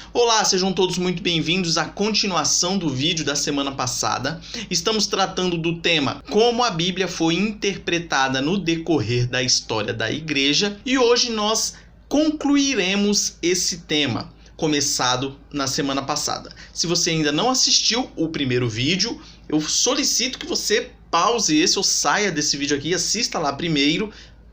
Olá, sejam todos muito bem-vindos à continuação do vídeo da semana passada. Estamos tratando do tema como a Bíblia foi interpretada no decorrer da história da igreja e hoje nós concluiremos esse tema, começado na semana passada. Se você ainda não assistiu o primeiro vídeo, eu solicito que você pause esse ou saia desse vídeo aqui, assista lá primeiro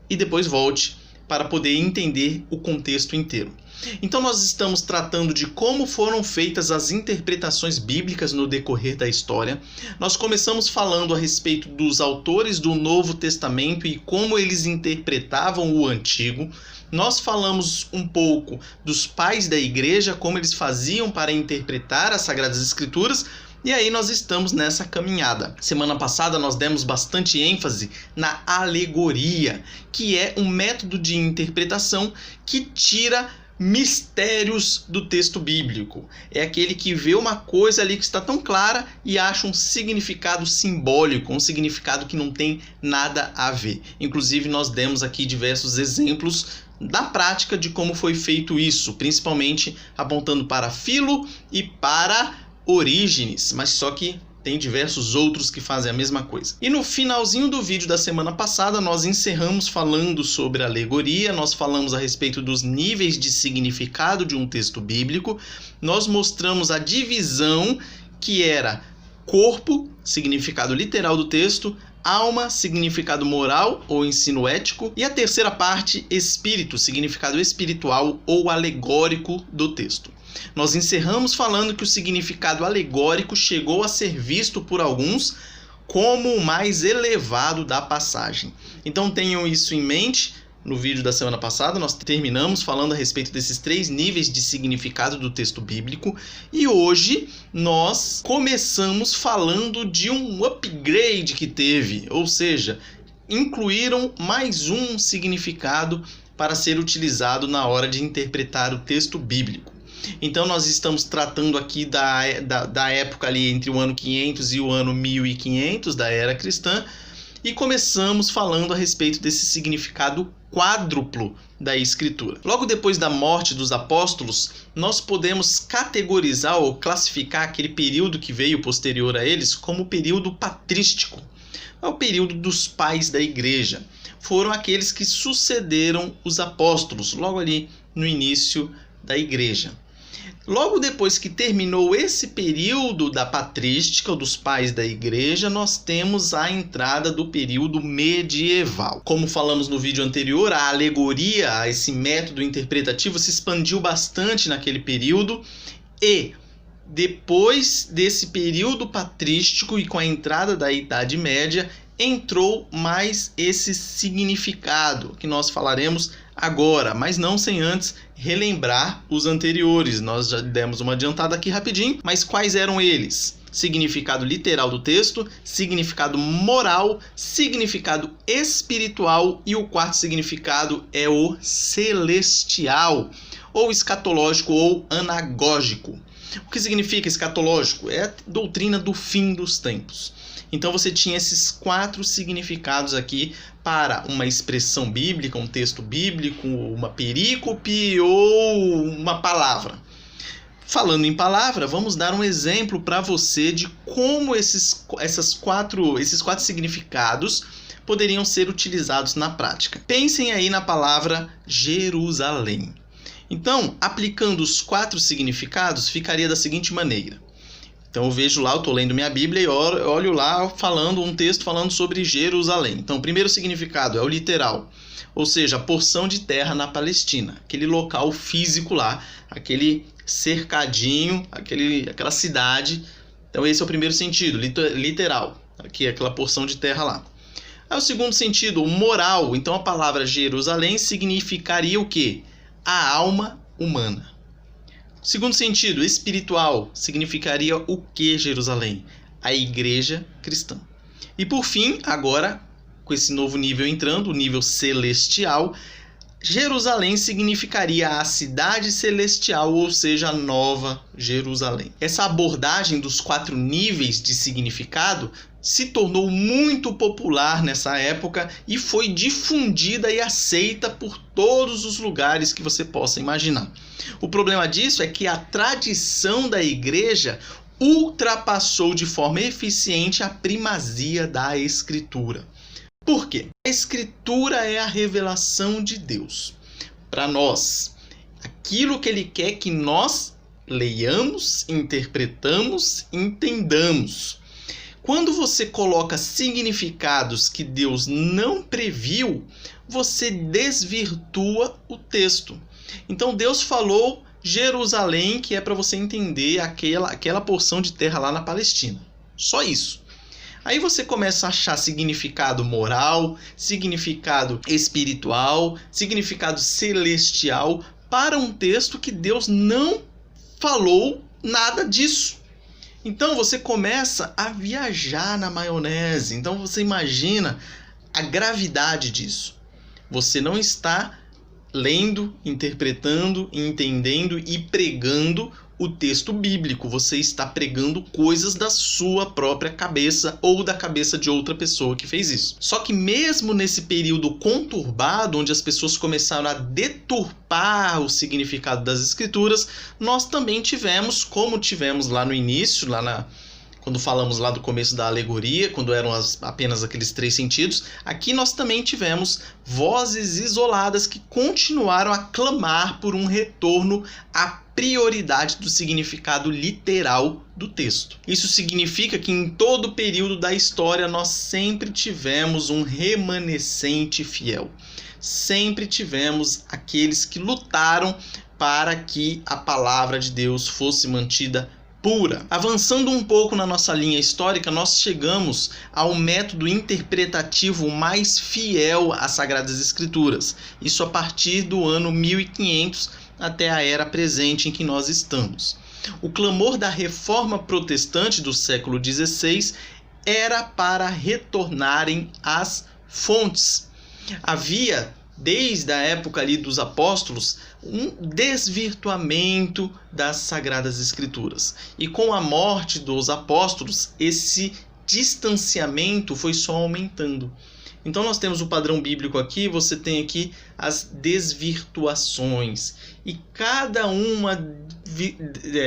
e depois volte para poder entender o contexto inteiro. Então nós estamos tratando de como foram feitas as interpretações bíblicas no decorrer da história. Nós começamos falando a respeito dos autores do Novo Testamento e como eles interpretavam o Antigo. Nós falamos um pouco dos pais da igreja, como eles faziam para interpretar as Sagradas Escrituras. E aí nós estamos nessa caminhada. Semana passada nós demos bastante ênfase na alegoria, que é um método de interpretação que tira mistérios do texto bíblico. É aquele que vê uma coisa ali que está tão clara e acha um significado simbólico, um significado que não tem nada a ver. Inclusive nós demos aqui diversos exemplos da prática de como foi feito isso, principalmente apontando para Filo e para Orígenes, mas só que tem diversos outros que fazem a mesma coisa. E no finalzinho do vídeo da semana passada, nós encerramos falando sobre alegoria, nós falamos a respeito dos níveis de significado de um texto bíblico, nós mostramos a divisão que era corpo, significado literal do texto, alma, significado moral ou ensino ético, e a terceira parte, espírito, significado espiritual ou alegórico do texto. Nós encerramos falando que o significado alegórico chegou a ser visto por alguns como o mais elevado da passagem. Então tenham isso em mente. No vídeo da semana passada nós terminamos falando a respeito desses 3 níveis de significado do texto bíblico e hoje nós começamos falando de um upgrade que teve, ou seja, incluíram mais um significado para ser utilizado na hora de interpretar o texto bíblico. Então nós estamos tratando aqui da época ali entre o ano 500 e o ano 1500 da era cristã e começamos falando a respeito desse significado quádruplo da escritura. Logo depois da morte dos apóstolos, nós podemos categorizar ou classificar aquele período que veio posterior a eles como o período patrístico. É o período dos pais da igreja. Foram aqueles que sucederam os apóstolos logo ali no início da igreja. Logo depois que terminou esse período da patrística, ou dos pais da igreja, nós temos a entrada do período medieval. Como falamos no vídeo anterior, a alegoria, esse método interpretativo se expandiu bastante naquele período e depois desse período patrístico e com a entrada da Idade Média, entrou mais esse significado que nós falaremos agora, mas não sem antes relembrar os anteriores. Nós já demos uma adiantada aqui rapidinho, mas quais eram eles? Significado literal do texto, significado moral, significado espiritual e o quarto significado é o celestial, ou escatológico ou anagógico. O que significa escatológico? É a doutrina do fim dos tempos. Então você tinha esses 4 significados aqui para uma expressão bíblica, um texto bíblico, uma perícope ou uma palavra. Falando em palavra, vamos dar um exemplo para você de como esses quatro significados poderiam ser utilizados na prática. Pensem aí na palavra Jerusalém. Então, aplicando os 4 significados, ficaria da seguinte maneira. Então eu vejo lá, eu estou lendo minha Bíblia e olho lá um texto falando sobre Jerusalém. Então o primeiro significado é o literal, ou seja, a porção de terra na Palestina, aquele local físico lá, aquele cercadinho, aquela cidade. Então esse é o primeiro sentido, literal, aqui aquela porção de terra lá. Aí o segundo sentido, o moral. Então a palavra Jerusalém significaria o quê? A alma humana. Segundo sentido, espiritual, significaria o que Jerusalém? A igreja cristã. E por fim, agora, com esse novo nível entrando, o nível celestial, Jerusalém significaria a cidade celestial, ou seja, a Nova Jerusalém. Essa abordagem dos 4 níveis de significado se tornou muito popular nessa época e foi difundida e aceita por todos os lugares que você possa imaginar. O problema disso é que a tradição da igreja ultrapassou de forma eficiente a primazia da Escritura. Por quê? A Escritura é a revelação de Deus para nós. Aquilo que Ele quer que nós leiamos, interpretamos, entendamos. Quando você coloca significados que Deus não previu, você desvirtua o texto. Então Deus falou Jerusalém, que é para você entender aquela porção de terra lá na Palestina. Só isso. Aí você começa a achar significado moral, significado espiritual, significado celestial para um texto que Deus não falou nada disso. Então você começa a viajar na maionese. Então você imagina a gravidade disso. Você não está lendo, interpretando, entendendo e pregando o texto bíblico. Você está pregando coisas da sua própria cabeça ou da cabeça de outra pessoa que fez isso. Só que mesmo nesse período conturbado, onde as pessoas começaram a deturpar o significado das escrituras, nós também tivemos, como tivemos lá no início, quando falamos lá do começo da alegoria, quando eram apenas aqueles 3 sentidos, aqui nós também tivemos vozes isoladas que continuaram a clamar por um retorno à prioridade do significado literal do texto. Isso significa que em todo o período da história nós sempre tivemos um remanescente fiel. Sempre tivemos aqueles que lutaram para que a palavra de Deus fosse mantida pura. Avançando um pouco na nossa linha histórica, nós chegamos ao método interpretativo mais fiel às Sagradas Escrituras. Isso a partir do ano 1500 até a era presente em que nós estamos. O clamor da Reforma Protestante do século XVI era para retornarem às fontes. Havia, desde a época ali dos apóstolos, um desvirtuamento das Sagradas Escrituras. E com a morte dos apóstolos, esse distanciamento foi só aumentando. Então nós temos o padrão bíblico aqui, você tem aqui as desvirtuações. E cada uma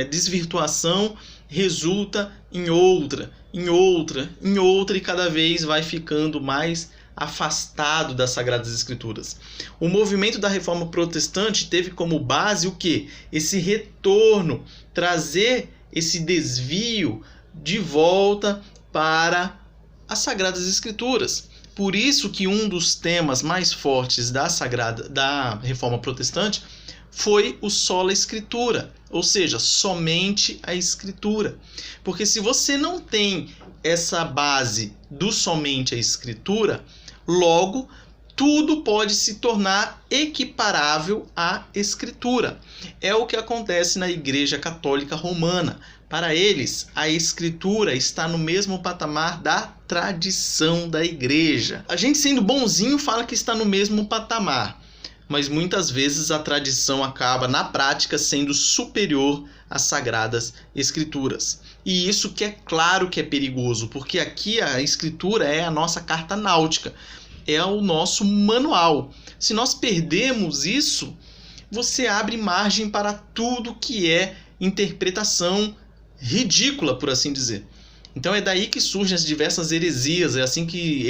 desvirtuação resulta em outra, e cada vez vai ficando mais afastado das Sagradas Escrituras. O movimento da Reforma Protestante teve como base o quê? Esse retorno, trazer esse desvio de volta para as Sagradas Escrituras. Por isso que um dos temas mais fortes da Reforma Protestante foi o sola Escritura, ou seja, somente a Escritura. Porque se você não tem essa base do somente a Escritura, logo tudo pode se tornar equiparável à Escritura. É o que acontece na Igreja Católica Romana. Para eles, a Escritura está no mesmo patamar da tradição da Igreja. A gente, sendo bonzinho, fala que está no mesmo patamar, mas muitas vezes a tradição acaba, na prática, sendo superior às Sagradas Escrituras. E isso que é claro que é perigoso, porque aqui a Escritura é a nossa carta náutica, é o nosso manual. Se nós perdemos isso, você abre margem para tudo que é interpretação ridícula, por assim dizer. Então é daí que surgem as diversas heresias, é assim que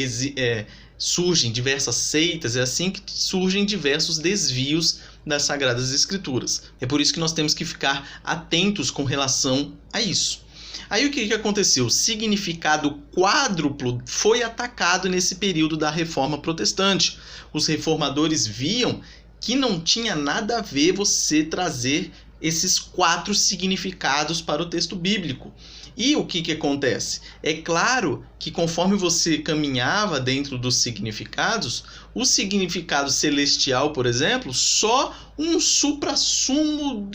surgem diversas seitas, é assim que surgem diversos desvios das Sagradas Escrituras. É por isso que nós temos que ficar atentos com relação a isso. Aí o que aconteceu? O significado quádruplo foi atacado nesse período da Reforma Protestante. Os reformadores viam que não tinha nada a ver você trazer esses 4 significados para o texto bíblico. E o que acontece? É claro que conforme você caminhava dentro dos significados, o significado celestial, por exemplo, só um suprassumo,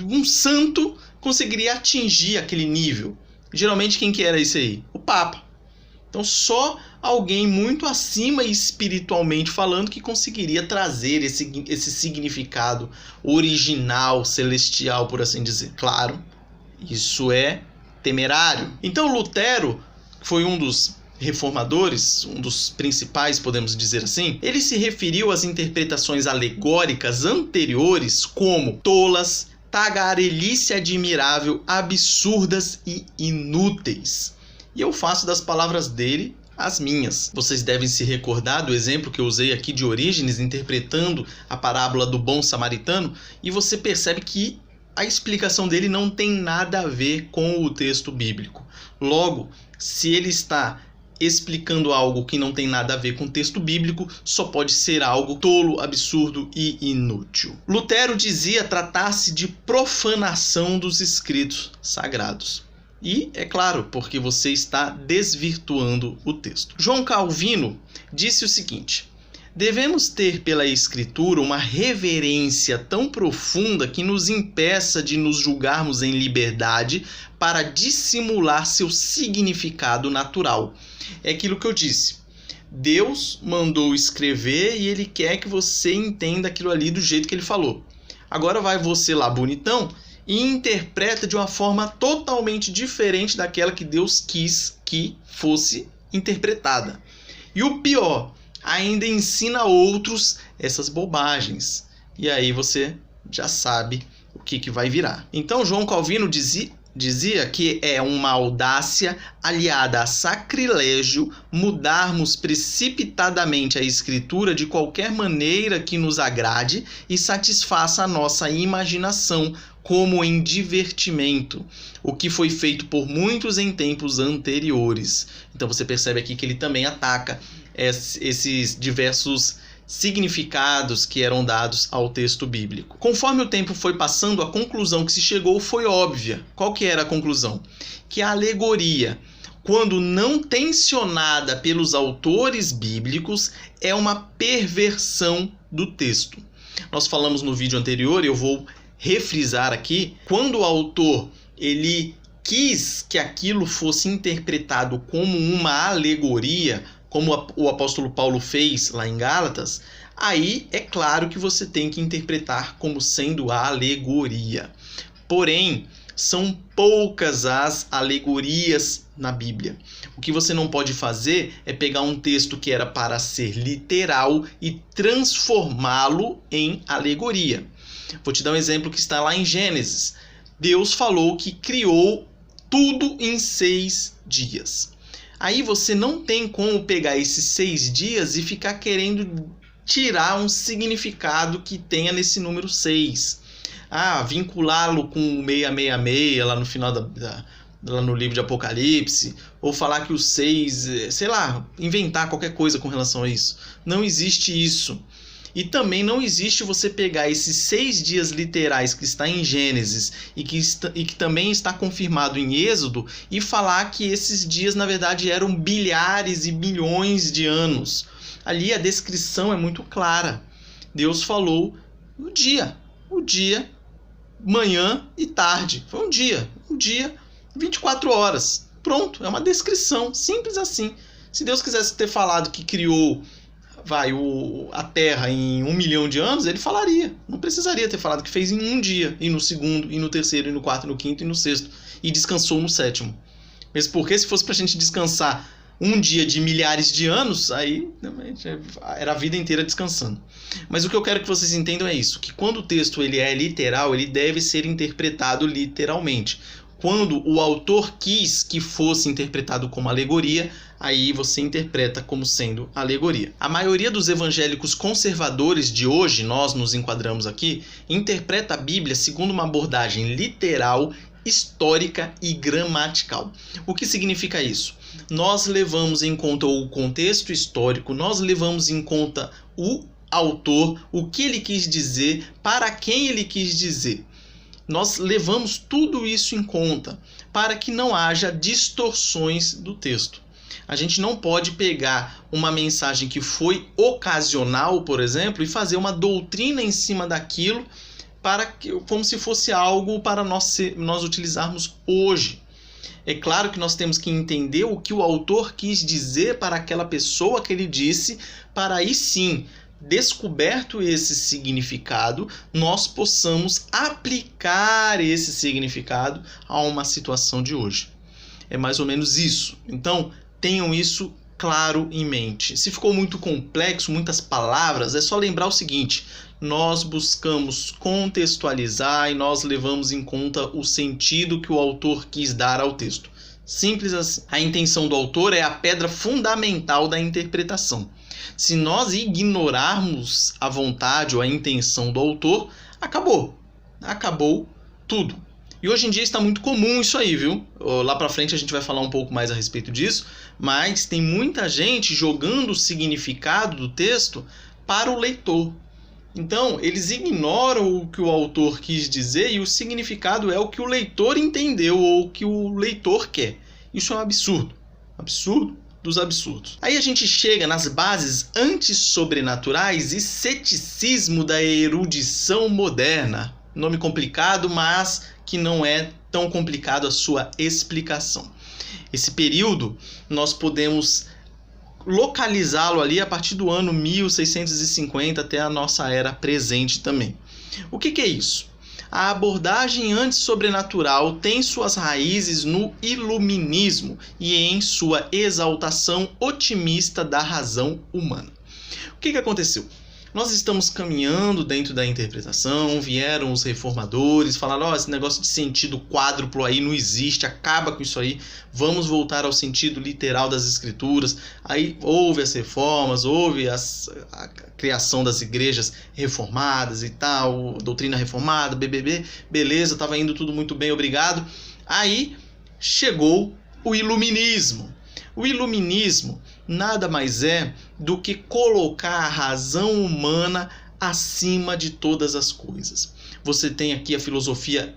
um santo conseguiria atingir aquele nível. Geralmente quem que era isso aí? O Papa. Então só alguém muito acima espiritualmente falando que conseguiria trazer esse significado original, celestial, por assim dizer. Claro, isso é temerário. Então Lutero foi um dos reformadores, um dos principais, podemos dizer assim. Ele se referiu às interpretações alegóricas anteriores como tolas, tagarelice admirável, absurdas e inúteis. E eu faço das palavras dele as minhas. Vocês devem se recordar do exemplo que eu usei aqui de Orígenes, interpretando a parábola do bom samaritano, e você percebe que a explicação dele não tem nada a ver com o texto bíblico. Logo, se ele está explicando algo que não tem nada a ver com o texto bíblico, só pode ser algo tolo, absurdo e inútil. Lutero dizia tratar-se de profanação dos escritos sagrados. E, é claro, porque você está desvirtuando o texto. João Calvino disse o seguinte: devemos ter pela Escritura uma reverência tão profunda que nos impeça de nos julgarmos em liberdade para dissimular seu significado natural. É aquilo que eu disse. Deus mandou escrever e ele quer que você entenda aquilo ali do jeito que ele falou. Agora vai você lá, bonitão, e interpreta de uma forma totalmente diferente daquela que Deus quis que fosse interpretada. E o pior, ainda ensina a outros essas bobagens. E aí você já sabe o que vai virar. Então João Calvino dizia que é uma audácia aliada a sacrilégio mudarmos precipitadamente a Escritura de qualquer maneira que nos agrade e satisfaça a nossa imaginação, como em divertimento, o que foi feito por muitos em tempos anteriores. Então você percebe aqui que ele também ataca esses diversos significados que eram dados ao texto bíblico. Conforme o tempo foi passando, a conclusão que se chegou foi óbvia. Qual que era a conclusão? Que a alegoria, quando não tensionada pelos autores bíblicos, é uma perversão do texto. Nós falamos no vídeo anterior, e eu vou refrisar aqui, quando o autor ele quis que aquilo fosse interpretado como uma alegoria, como o apóstolo Paulo fez lá em Gálatas, aí é claro que você tem que interpretar como sendo a alegoria. Porém, são poucas as alegorias na Bíblia. O que você não pode fazer é pegar um texto que era para ser literal e transformá-lo em alegoria. Vou te dar um exemplo que está lá em Gênesis. Deus falou que criou tudo em 6 dias. Aí você não tem como pegar esses 6 dias e ficar querendo tirar um significado que tenha nesse número 6. Vinculá-lo com o 666 lá no final lá no livro de Apocalipse, ou falar que o 6, sei lá, inventar qualquer coisa com relação a isso. Não existe isso. E também não existe você pegar esses 6 dias literais que está em Gênesis e que também está confirmado em Êxodo e falar que esses dias, na verdade, eram bilhares e bilhões de anos. Ali a descrição é muito clara. Deus falou o dia, manhã e tarde. Foi um dia, 24 horas. Pronto, é uma descrição, simples assim. Se Deus quisesse ter falado que criou a Terra em 1 milhão de anos, ele falaria. Não precisaria ter falado que fez em um dia, e no segundo, e no terceiro, e no quarto, e no quinto, e no sexto. E descansou no 7º. Mesmo porque se fosse pra gente descansar um dia de milhares de anos, aí era a vida inteira descansando. Mas o que eu quero que vocês entendam é isso, que quando o texto ele é literal, ele deve ser interpretado literalmente. Quando o autor quis que fosse interpretado como alegoria, aí você interpreta como sendo alegoria. A maioria dos evangélicos conservadores de hoje, nós nos enquadramos aqui, interpreta a Bíblia segundo uma abordagem literal, histórica e gramatical. O que significa isso? Nós levamos em conta o contexto histórico, nós levamos em conta o autor, o que ele quis dizer, para quem ele quis dizer. Nós levamos tudo isso em conta para que não haja distorções do texto. A gente não pode pegar uma mensagem que foi ocasional, por exemplo, e fazer uma doutrina em cima daquilo como se fosse algo para nós utilizarmos hoje. É claro que nós temos que entender o que o autor quis dizer para aquela pessoa que ele disse, para aí sim, descoberto esse significado, nós possamos aplicar esse significado a uma situação de hoje. É mais ou menos isso. Então, tenham isso claro em mente. Se ficou muito complexo, muitas palavras, é só lembrar o seguinte: nós buscamos contextualizar e nós levamos em conta o sentido que o autor quis dar ao texto. Simples assim. A intenção do autor é a pedra fundamental da interpretação. Se nós ignorarmos a vontade ou a intenção do autor, acabou. Acabou tudo. E hoje em dia está muito comum isso aí, viu? Lá pra frente a gente vai falar um pouco mais a respeito disso, mas tem muita gente jogando o significado do texto para o leitor. Então, eles ignoram o que o autor quis dizer e o significado é o que o leitor entendeu ou o que o leitor quer. Isso é um absurdo. Absurdo dos absurdos. Aí a gente chega nas bases antissobrenaturais e ceticismo da erudição moderna. Nome complicado, mas que não é tão complicado a sua explicação. Esse período nós podemos localizá-lo ali a partir do ano 1650 até a nossa era presente também. O que é isso? A abordagem antissobrenatural tem suas raízes no iluminismo e em sua exaltação otimista da razão humana. O que aconteceu? Nós estamos caminhando dentro da interpretação, vieram os reformadores, falaram, esse negócio de sentido quádruplo aí não existe, acaba com isso aí, vamos voltar ao sentido literal das escrituras. Aí houve as reformas, houve a criação das igrejas reformadas e tal, doutrina reformada, BBB, beleza, estava indo tudo muito bem, obrigado. Aí chegou o iluminismo. O iluminismo nada mais é do que colocar a razão humana acima de todas as coisas. Você tem aqui a filosofia,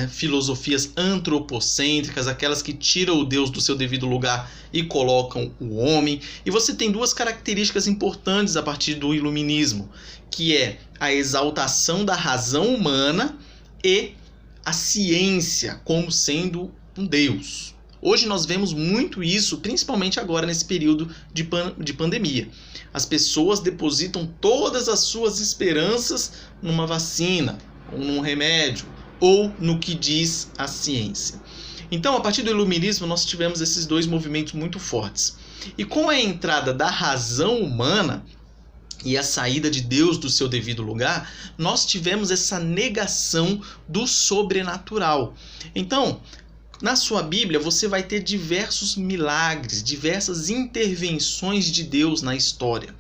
filosofias antropocêntricas, aquelas que tiram o Deus do seu devido lugar e colocam o homem. E você tem duas características importantes a partir do iluminismo, que é a exaltação da razão humana e a ciência como sendo um Deus. Hoje nós vemos muito isso, principalmente agora nesse período de pandemia. As pessoas depositam todas as suas esperanças numa vacina, ou num remédio, ou no que diz a ciência. Então, a partir do iluminismo, nós tivemos esses dois movimentos muito fortes. E com a entrada da razão humana e a saída de Deus do seu devido lugar, nós tivemos essa negação do sobrenatural. Então, na sua Bíblia, você vai ter diversos milagres, diversas intervenções de Deus na história.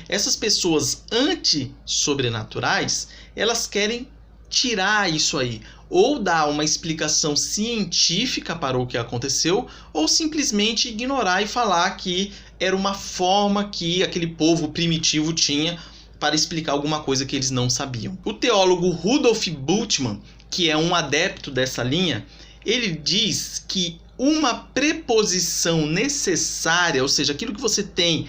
Essas pessoas anti-sobrenaturais, elas querem tirar isso aí, ou dar uma explicação científica para o que aconteceu, ou simplesmente ignorar e falar que era uma forma que aquele povo primitivo tinha para explicar alguma coisa que eles não sabiam. O teólogo Rudolf Bultmann, que é um adepto dessa linha, ele diz que uma preposição necessária, ou seja, aquilo que você tem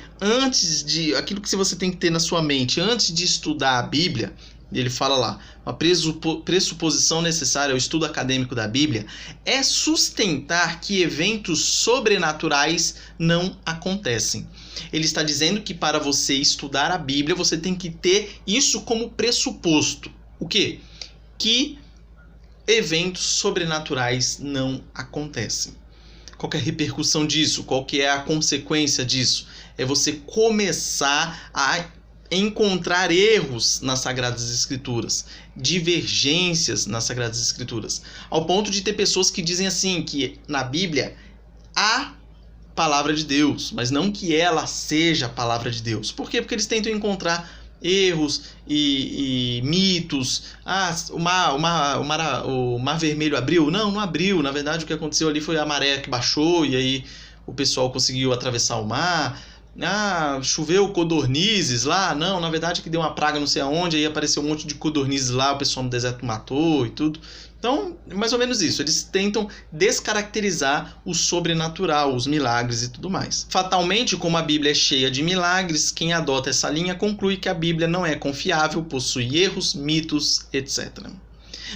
aquilo que você tem que ter na sua mente antes de estudar a Bíblia, ele fala lá, uma pressuposição necessária ao estudo acadêmico da Bíblia é sustentar que eventos sobrenaturais não acontecem. Ele está dizendo que para você estudar a Bíblia, você tem que ter isso como pressuposto. O quê? Que eventos sobrenaturais não acontecem. Qual que é a repercussão disso? Qual que é a consequência disso? É você começar a encontrar erros nas Sagradas Escrituras, divergências nas Sagradas Escrituras, ao ponto de ter pessoas que dizem assim, que na Bíblia há palavra de Deus, mas não que ela seja a palavra de Deus. Por quê? Porque eles tentam encontrar erros e mitos. O mar vermelho abriu? Não abriu. Na verdade, o que aconteceu ali foi a maré que baixou e aí o pessoal conseguiu atravessar o mar. Choveu codornizes lá. Não, na verdade que deu uma praga não sei aonde, aí apareceu um monte de codornizes lá, o pessoal no deserto matou e tudo. Então, mais ou menos isso. Eles tentam descaracterizar o sobrenatural, os milagres e tudo mais. Fatalmente, como a Bíblia é cheia de milagres, quem adota essa linha conclui que a Bíblia não é confiável, possui erros, mitos, etc.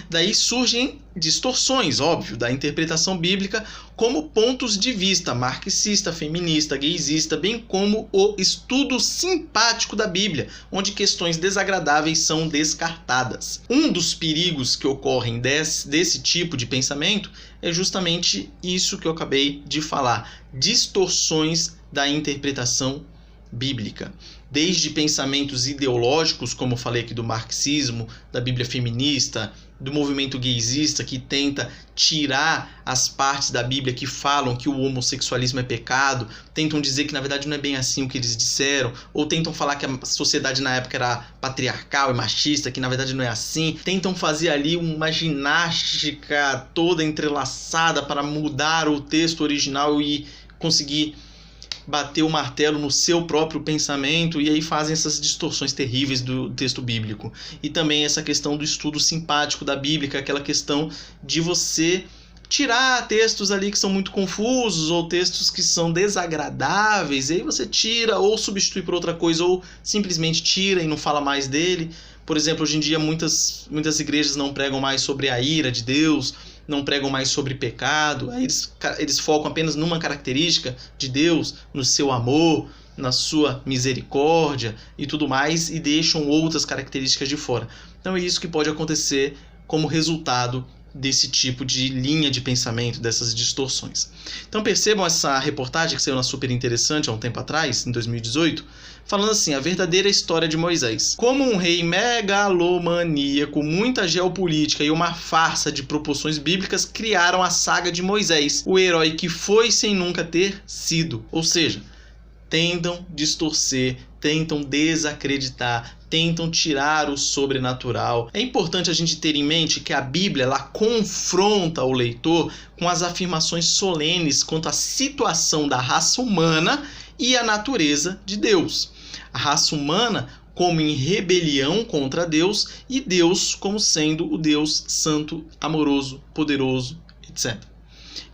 Daí surgem distorções, óbvio, da interpretação bíblica, como pontos de vista marxista, feminista, gaysista, bem como o estudo simpático da Bíblia, onde questões desagradáveis são descartadas. Um dos perigos que ocorrem desse tipo de pensamento é justamente isso que eu acabei de falar: distorções da interpretação bíblica. Desde pensamentos ideológicos, como eu falei aqui do marxismo, da Bíblia feminista, do movimento gaysista, que tenta tirar as partes da Bíblia que falam que o homossexualismo é pecado, tentam dizer que na verdade não é bem assim o que eles disseram, ou tentam falar que a sociedade na época era patriarcal e machista, que na verdade não é assim, tentam fazer ali uma ginástica toda entrelaçada para mudar o texto original e conseguir bater o martelo no seu próprio pensamento, e aí fazem essas distorções terríveis do texto bíblico. E também essa questão do estudo simpático da Bíblia, aquela questão de você tirar textos ali que são muito confusos ou textos que são desagradáveis, e aí você tira ou substitui por outra coisa, ou simplesmente tira e não fala mais dele. Por exemplo, hoje em dia muitas igrejas não pregam mais sobre a ira de Deus, não pregam mais sobre pecado, aí eles focam apenas numa característica de Deus, no seu amor, na sua misericórdia e tudo mais, e deixam outras características de fora. Então é isso que pode acontecer como resultado desse tipo de linha de pensamento, dessas distorções. Então percebam essa reportagem que saiu na Super Interessante há um tempo atrás, em 2018, falando assim: a verdadeira história de Moisés. Como um rei megalomaníaco, muita geopolítica e uma farsa de proporções bíblicas criaram a saga de Moisés, o herói que foi sem nunca ter sido. Ou seja, tentam distorcer, tentam desacreditar, tentam tirar o sobrenatural. É importante a gente ter em mente que a Bíblia ela confronta o leitor com as afirmações solenes quanto à situação da raça humana e a natureza de Deus. A raça humana como em rebelião contra Deus, e Deus como sendo o Deus santo, amoroso, poderoso, etc.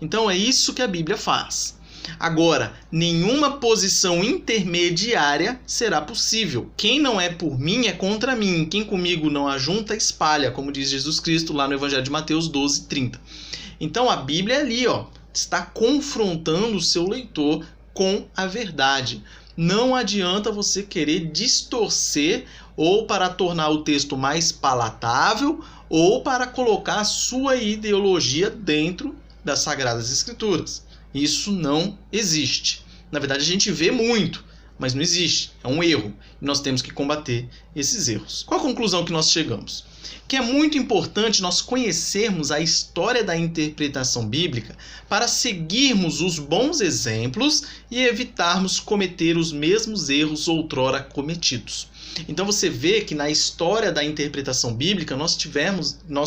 Então é isso que a Bíblia faz. Agora, nenhuma posição intermediária será possível. Quem não é por mim é contra mim. Quem comigo não ajunta, espalha, como diz Jesus Cristo lá no Evangelho de Mateus 12:30. Então a Bíblia é ali, está confrontando o seu leitor com a verdade. Não adianta você querer distorcer ou para tornar o texto mais palatável ou para colocar a sua ideologia dentro das Sagradas Escrituras. Isso não existe. Na verdade, a gente vê muito, mas não existe. É um erro. E nós temos que combater esses erros. Qual a conclusão que nós chegamos? Que é muito importante nós conhecermos a história da interpretação bíblica para seguirmos os bons exemplos e evitarmos cometer os mesmos erros outrora cometidos. Então você vê que na história da interpretação bíblica nós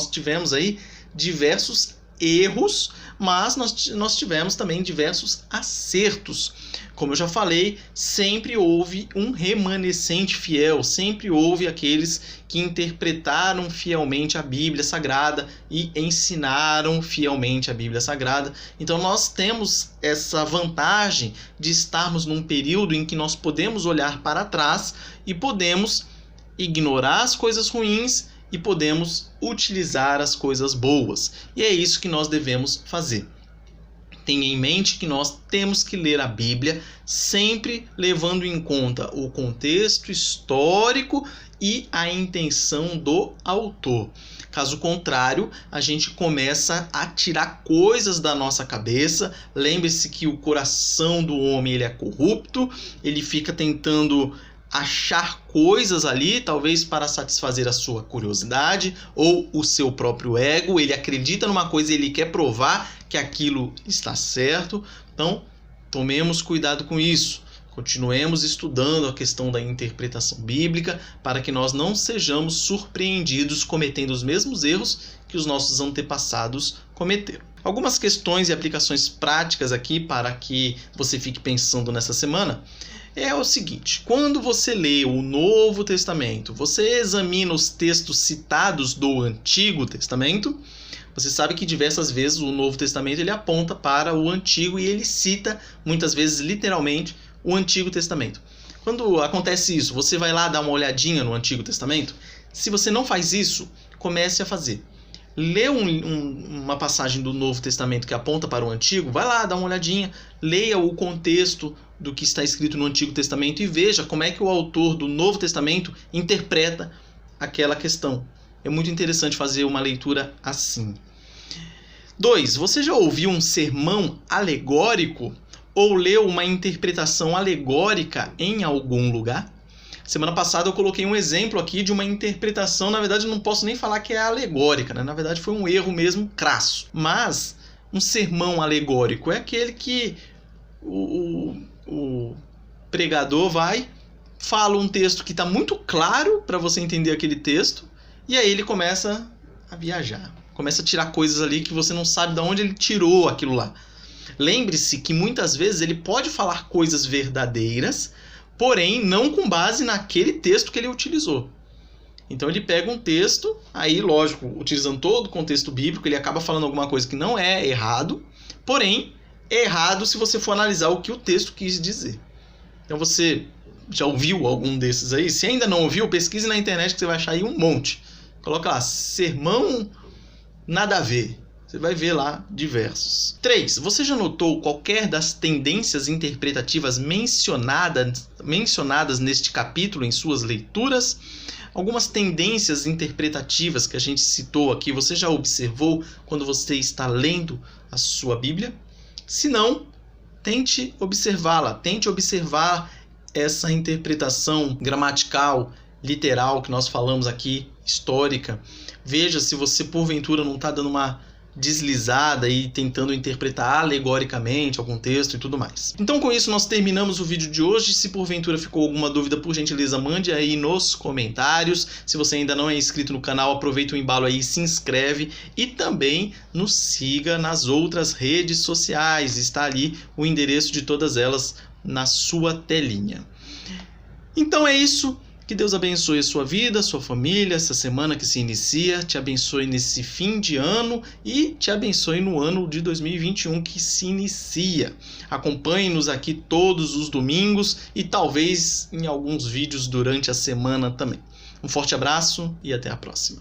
tivemos aí diversos erros, mas nós tivemos também diversos acertos. Como eu já falei, sempre houve um remanescente fiel, sempre houve aqueles que interpretaram fielmente a Bíblia Sagrada e ensinaram fielmente a Bíblia Sagrada. Então nós temos essa vantagem de estarmos num período em que nós podemos olhar para trás e podemos ignorar as coisas ruins e podemos utilizar as coisas boas. E é isso que nós devemos fazer. Tenha em mente que nós temos que ler a Bíblia sempre levando em conta o contexto histórico e a intenção do autor. Caso contrário, a gente começa a tirar coisas da nossa cabeça. Lembre-se que o coração do homem ele é corrupto, ele fica tentando achar coisas ali, talvez para satisfazer a sua curiosidade ou o seu próprio ego. Ele acredita numa coisa e ele quer provar que aquilo está certo. Então, tomemos cuidado com isso. Continuemos estudando a questão da interpretação bíblica para que nós não sejamos surpreendidos cometendo os mesmos erros que os nossos antepassados cometeram. Algumas questões e aplicações práticas aqui para que você fique pensando nessa semana é o seguinte: quando você lê o Novo Testamento, você examina os textos citados do Antigo Testamento. Você sabe que diversas vezes o Novo Testamento ele aponta para o Antigo e ele cita, muitas vezes literalmente, o Antigo Testamento. Quando acontece isso, você vai lá dar uma olhadinha no Antigo Testamento? Se você não faz isso, comece a fazer. lê uma passagem do Novo Testamento que aponta para o Antigo, vai lá, dá uma olhadinha, leia o contexto do que está escrito no Antigo Testamento e veja como é que o autor do Novo Testamento interpreta aquela questão. É muito interessante fazer uma leitura assim. 2. Você já ouviu um sermão alegórico ou leu uma interpretação alegórica em algum lugar? Semana passada eu coloquei um exemplo aqui de uma interpretação, na verdade eu não posso nem falar que é alegórica, né? Na verdade foi um erro mesmo crasso. Mas um sermão alegórico é aquele que o pregador vai, fala um texto que está muito claro para você entender aquele texto, e aí ele começa a viajar. Começa a tirar coisas ali que você não sabe de onde ele tirou aquilo lá. Lembre-se que muitas vezes ele pode falar coisas verdadeiras, porém não com base naquele texto que ele utilizou. Então ele pega um texto, aí lógico, utilizando todo o contexto bíblico, ele acaba falando alguma coisa que não é errado, porém é errado se você for analisar o que o texto quis dizer. Então você já ouviu algum desses aí? Se ainda não ouviu, pesquise na internet que você vai achar aí um monte. Coloca lá, sermão nada a ver. Você vai ver lá diversos. 3. Você já notou qualquer das tendências interpretativas mencionadas neste capítulo em suas leituras? Algumas tendências interpretativas que a gente citou aqui, você já observou quando você está lendo a sua Bíblia? Se não, tente observá-la. Tente observar essa interpretação gramatical, literal que nós falamos aqui, histórica. Veja se você porventura não está dando uma deslizada e tentando interpretar alegoricamente algum texto e tudo mais. Então com isso nós terminamos o vídeo de hoje. Se porventura ficou alguma dúvida, por gentileza mande aí nos comentários. Se você ainda não é inscrito no canal, aproveita o embalo aí e se inscreve, e também nos siga nas outras redes sociais. Está ali o endereço de todas elas na sua telinha. Então é isso. Que Deus abençoe a sua vida, a sua família, essa semana que se inicia, te abençoe nesse fim de ano e te abençoe no ano de 2021 que se inicia. Acompanhe-nos aqui todos os domingos e talvez em alguns vídeos durante a semana também. Um forte abraço e até a próxima.